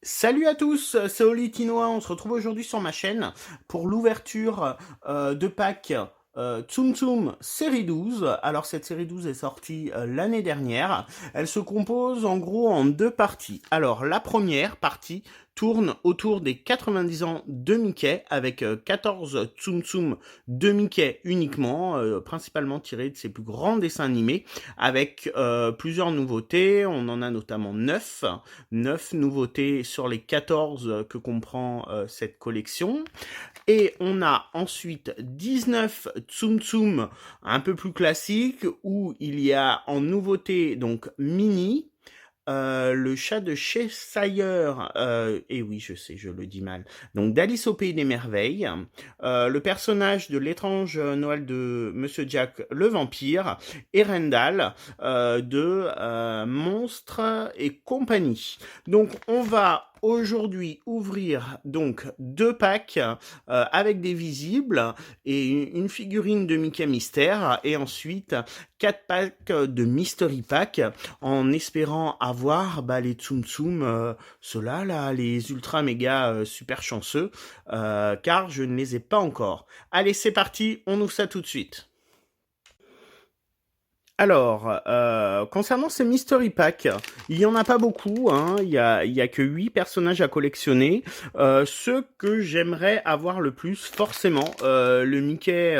Salut à tous, c'est Oli Tinoa, on se retrouve aujourd'hui sur ma chaîne pour l'ouverture de pack Tsum Tsum série 12. Alors cette série 12 est sortie l'année dernière. Elle se compose en gros en deux parties. Alors la première partie tourne autour des 90 ans de Mickey avec 14 Tsum Tsum de Mickey uniquement, principalement tirés de ses plus grands dessins animés avec plusieurs nouveautés. On en a notamment 9 nouveautés sur les 14 que comprend cette collection. Et on a ensuite 19 Tsum Tsum un peu plus classiques où il y a en nouveauté donc Mini, le chat de Cheshire, et oui, je sais, je le dis mal. Donc d'Alice au pays des merveilles, le personnage de l'étrange Noël de Monsieur Jack le vampire, et Rendal de Monstres et compagnie. Donc on va aujourd'hui ouvrir donc deux packs avec des visibles et une figurine de Mickey Mystère et ensuite quatre packs de Mystery Pack en espérant avoir les Tsum Tsum, ceux-là, là, les ultra méga super chanceux, car je ne les ai pas encore. Allez, c'est parti, on ouvre ça tout de suite. Alors, concernant ces Mystery Pack, il y en a pas beaucoup, hein. Il y a que 8 personnages à collectionner. Ceux que j'aimerais avoir le plus, forcément, le Mickey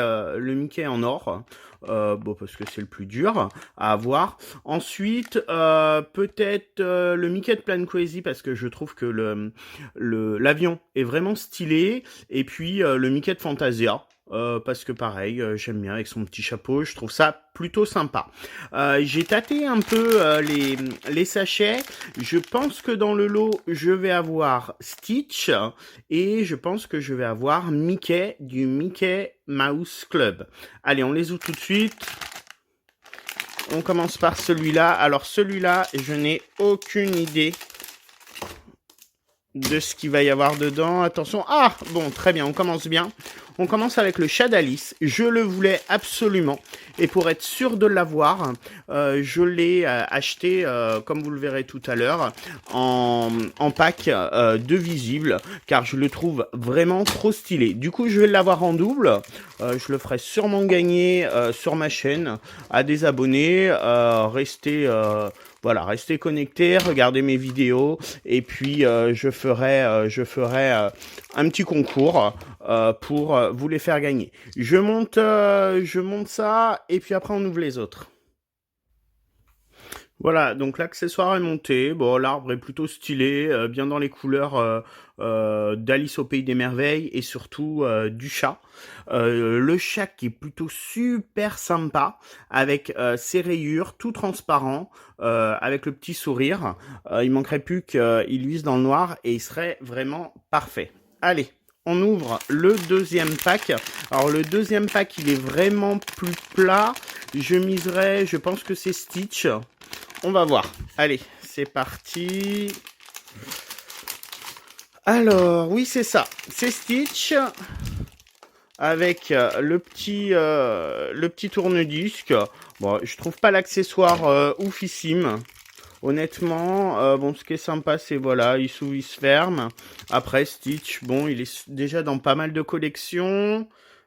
en or. Bon, parce que c'est le plus dur à avoir. Ensuite, peut-être le Mickey de Plan Crazy, parce que je trouve que l'avion est vraiment stylé. Et puis le Mickey de Fantasia. Parce que pareil, j'aime bien avec son petit chapeau, je trouve ça plutôt sympa. J'ai tâté un peu les sachets, je pense que dans le lot, je vais avoir Stitch, et je pense que je vais avoir Mickey du Mickey Mouse Club. Allez, on les ouvre tout de suite. On commence par celui-là. Alors celui-là, je n'ai aucune idée de ce qu'il va y avoir dedans. Attention. Ah, bon, très bien, on commence bien. On commence avec le chat d'Alice. Je le voulais absolument. Et pour être sûr de l'avoir, je l'ai acheté, comme vous le verrez tout à l'heure, en pack de visibles, car je le trouve vraiment trop stylé. Du coup, je vais l'avoir en double. Je le ferai sûrement gagner sur ma chaîne à des abonnés. Voilà, restez connectés, regardez mes vidéos, et puis je ferai un petit concours pour vous les faire gagner. Je monte ça, et puis après on ouvre les autres. Voilà, donc l'accessoire est monté. Bon, l'arbre est plutôt stylé, bien dans les couleurs d'Alice au pays des merveilles et surtout du chat. Le chat qui est plutôt super sympa avec ses rayures, tout transparent, avec le petit sourire. Il manquerait plus qu'il luise dans le noir et il serait vraiment parfait. Allez. On ouvre le deuxième pack. Alors le deuxième pack, il est vraiment plus plat. Je pense que c'est Stitch. On va voir. Allez, c'est parti. Alors, oui, c'est ça. C'est Stitch avec le petit tourne-disque. Bon, je trouve pas l'accessoire oufissime. Honnêtement, bon, ce qui est sympa, c'est voilà, il s'ouvre, il se ferme. Après, Stitch, bon, il est déjà dans pas mal de collections.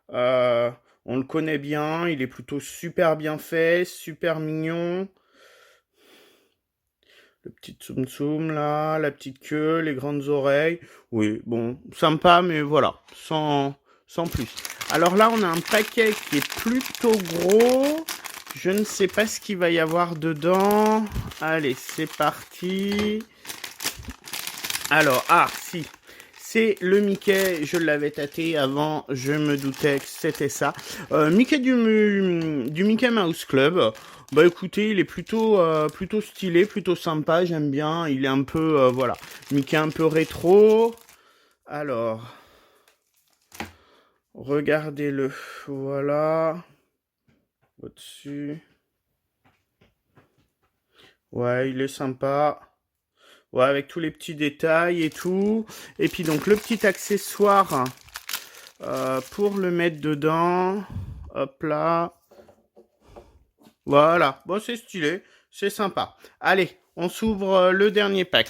On le connaît bien, il est plutôt super bien fait, super mignon. Le petit tsum tsum là, la petite queue, les grandes oreilles. Oui, bon, sympa, mais voilà, sans plus. Alors là, on a un paquet qui est plutôt gros. Je ne sais pas ce qu'il va y avoir dedans. Allez, c'est parti. Alors, ah, si. C'est le Mickey, je l'avais tâté avant, je me doutais que c'était ça. Mickey du Mickey Mouse Club. Bah écoutez, il est plutôt stylé, plutôt sympa, j'aime bien. Il est un peu, voilà, Mickey un peu rétro. Alors, regardez-le, voilà. Au-dessus. Ouais, il est sympa. Ouais, avec tous les petits détails et tout. Et puis donc le petit accessoire pour le mettre dedans. Hop là. Voilà. Bon, c'est stylé. C'est sympa. Allez, on s'ouvre le dernier pack.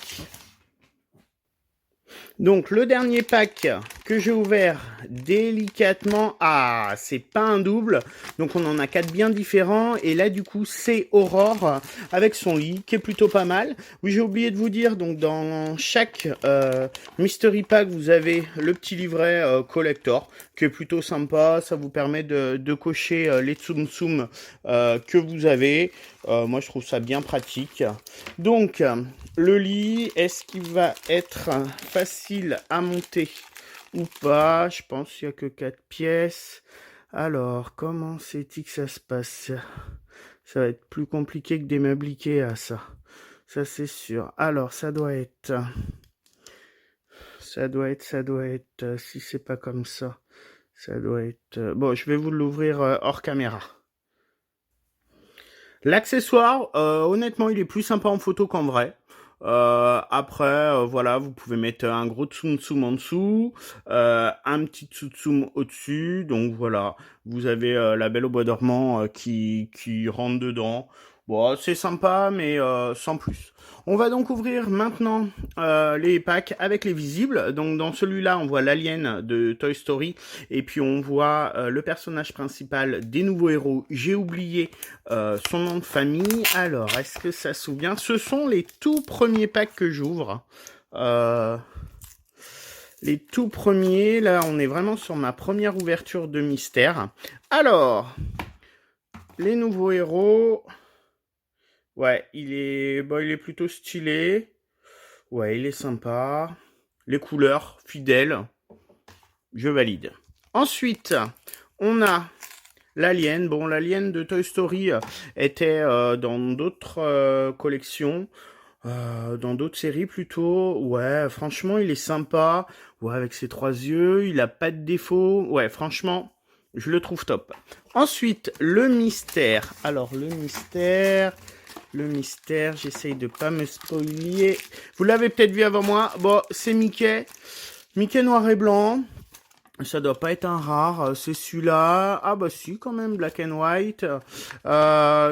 Donc le dernier pack que j'ai ouvert délicatement, ah c'est pas un double, donc on en a 4 bien différents, et là du coup c'est Aurore avec son lit qui est plutôt pas mal. Oui, j'ai oublié de vous dire, donc dans chaque mystery pack vous avez le petit livret collector qui est plutôt sympa, ça vous permet de cocher les Tsum Tsum que vous avez. Moi je trouve ça bien pratique. Donc le lit, est-ce qu'il va être facile à monter ou pas? Je pense qu'il n'y a que 4 pièces. Alors, comment c'est-il que ça se passe? Ça va être plus compliqué que des meubles Ikea, ça. Ça, c'est sûr. Alors, si c'est pas comme ça doit être... Bon, je vais vous l'ouvrir hors caméra. L'accessoire, honnêtement, il est plus sympa en photo qu'en vrai. Après, voilà, vous pouvez mettre un gros tsum tsum en dessous, un petit tsum au-dessus. Donc voilà, vous avez la Belle au bois dormant qui rentre dedans. Bon, c'est sympa, mais sans plus. On va donc ouvrir maintenant les packs avec les visibles. Donc dans celui-là, on voit l'alien de Toy Story, et puis on voit le personnage principal des nouveaux héros. J'ai oublié son nom de famille. Alors, est-ce que ça se souvient? Ce sont les tout premiers packs que j'ouvre. Les tout premiers. Là, on est vraiment sur ma première ouverture de mystère. Alors, les nouveaux héros. Ouais, il est plutôt stylé. Ouais, il est sympa. Les couleurs, fidèles. Je valide. Ensuite, on a l'alien. Bon, l'alien de Toy Story était dans d'autres collections, dans d'autres séries plutôt. Ouais, franchement, il est sympa. Ouais, avec ses 3 yeux, il a pas de défaut. Ouais, franchement, je le trouve top. Ensuite, le mystère. Alors, le mystère, j'essaye de pas me spoiler. Vous l'avez peut-être vu avant moi. Bon, c'est Mickey. Mickey noir et blanc. Ça doit pas être un rare, c'est celui-là. Ah bah si, quand même, Black and White.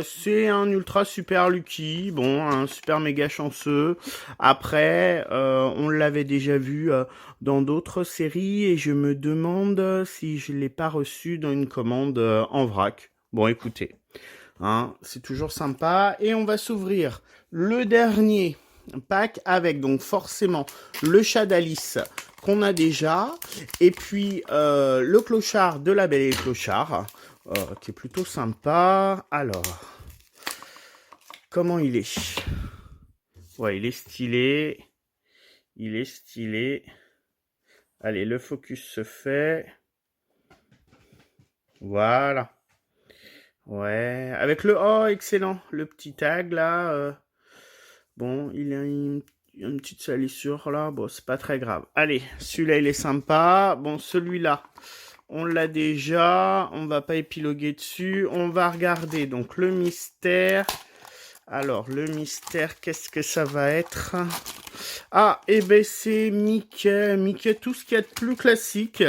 C'est un ultra super lucky, bon, un super méga chanceux. Après, on l'avait déjà vu dans d'autres séries, et je me demande si je l'ai pas reçu dans une commande en vrac. Bon, écoutez, hein, c'est toujours sympa. Et on va s'ouvrir le dernier pack avec donc forcément le chat d'Alice qu'on a déjà, et puis le clochard de La Belle et le Clochard, qui est plutôt sympa. Alors, comment il est? Ouais, il est stylé. Il est stylé. Allez, le focus se fait. Voilà. Ouais, avec le... Oh, excellent. Le petit tag, là. Bon, il a une petite salissure, là. Bon, c'est pas très grave. Allez, celui-là, il est sympa. Bon, celui-là, on l'a déjà. On va pas épiloguer dessus. On va regarder, donc, le mystère. Alors, le mystère, qu'est-ce que ça va être? Ah, et ben, c'est Mickey. Mickey, tout ce qu'il y a de plus classique.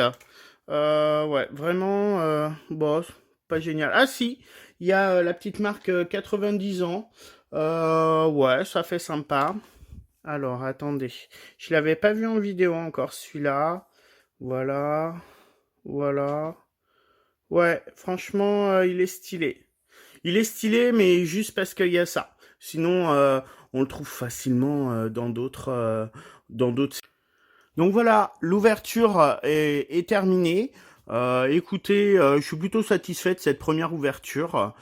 Ouais, vraiment, bon, pas génial. Ah si, il y a la petite marque 90 ans. Ouais, ça fait sympa. Alors, attendez. Je l'avais pas vu en vidéo encore, celui-là. Voilà. Voilà. Ouais, franchement, il est stylé. Il est stylé, mais juste parce qu'il y a ça. Sinon, on le trouve facilement dans d'autres. Donc voilà, l'ouverture est terminée. Écoutez, je suis plutôt satisfait de cette première ouverture.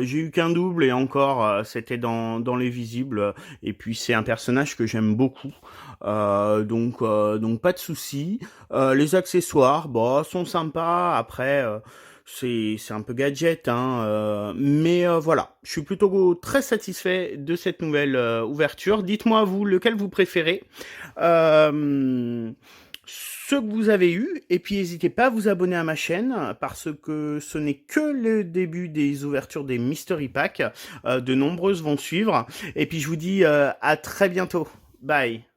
J'ai eu qu'un double, et encore, c'était dans les visibles. Et puis c'est un personnage que j'aime beaucoup. Donc pas de souci. Les accessoires, bon, sont sympas. Après, c'est un peu gadget, hein. Mais voilà, je suis plutôt très satisfait de cette nouvelle ouverture. Dites-moi vous, lequel vous préférez. Ce que vous avez eu, et puis n'hésitez pas à vous abonner à ma chaîne, parce que ce n'est que le début des ouvertures des Mystery Packs. De nombreuses vont suivre, et puis je vous dis à très bientôt. Bye.